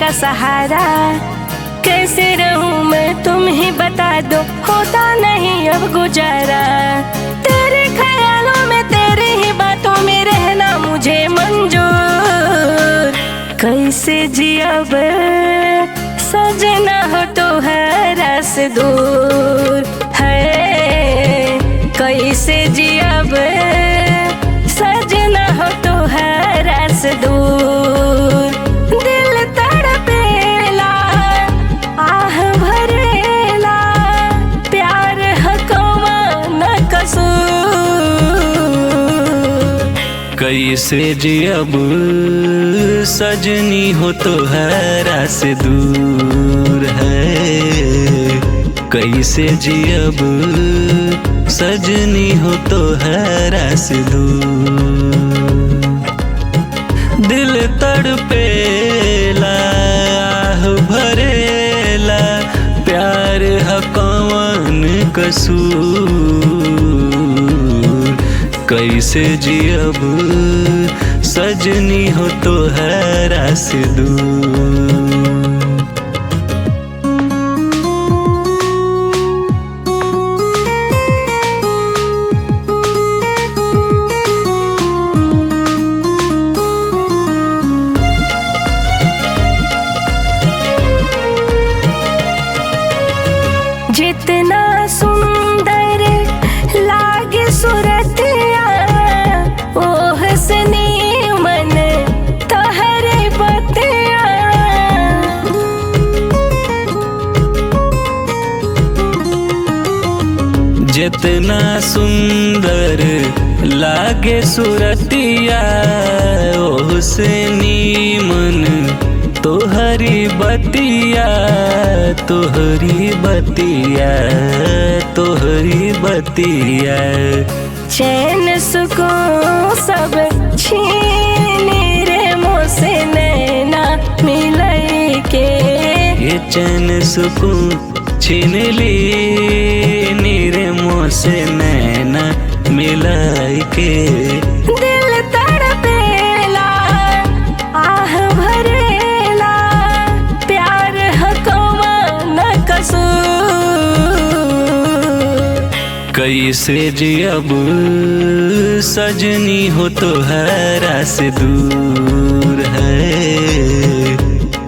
का सहारा। कैसे रहूं मैं तुम ही बता दो, होता नहीं अब गुजारा। तेरे ख्यालों में तेरी ही बातों में रहना मुझे मंजूर। कैसे जियब सजना हो तो है रस दूर है। कैसे जियब सजना हो तो है रस दूर। दिल तड़पेला आह भरेला, प्यार हकवा न कसूर। कैसे जियब सजनी हो तो है रस दूर है। कैसे जियब सजनी हो तो है रस दूर। दिल तड़पेला आह भरेला, प्यार हकवन कसूर। कैसे जियब सजनी हो तो है रस दूर। जितना सुंदर लागे सूरतिया, ओ हसनी मन तोहरे बतिया। जितना सुंदर लागे सूरतिया, ओ से नीमन तोहरी बतिया। तोहरी बतिया तोहरी बतिया। चैन सुकून सब छीन रे मोसे नैना मिलई के। ये चैन सुकून छीन ली नीरे मोसे नैना मिलाई के। दिल तड़पेला आह भरेला, प्यार हकवा न कसूर। कैसे जियब सजनी हो तो है रस दूर है।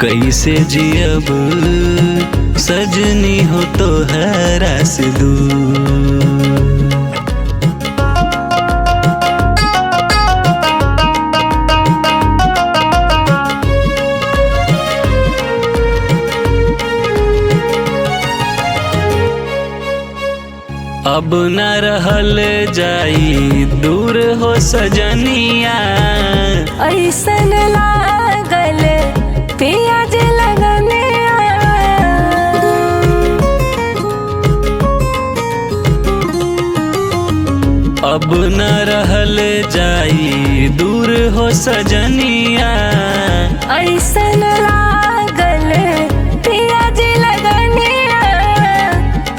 कैसे जियब सजनी हो तो है रस दूर। अब न रहल जाई दूर हो सजनिया। ऐसन लागल पियाज लगने। अब न रहल जाई दूर हो सजनिया। ऐसन लागल पियाज लगनिया,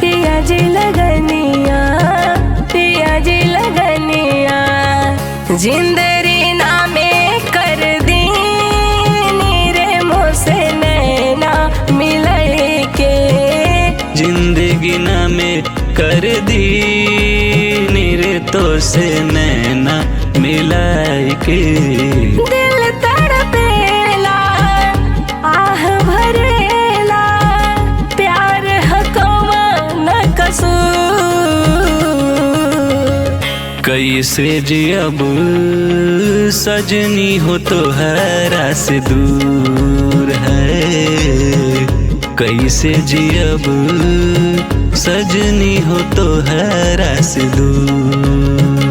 पियाज लगनिया, पियाज लगनिया। जिंदरी नामे कर दी रे मोसे नैना मिलई के। जिंदगी नामे कर दी रे तो से नैना मिलाई के। दिल तड़पेला आह भरेला, प्यार हकवा न कसूर। कैसे जियब सजनी हो तो है रस दूर है। कैसे जियब सजनी हो तो है रस दूर।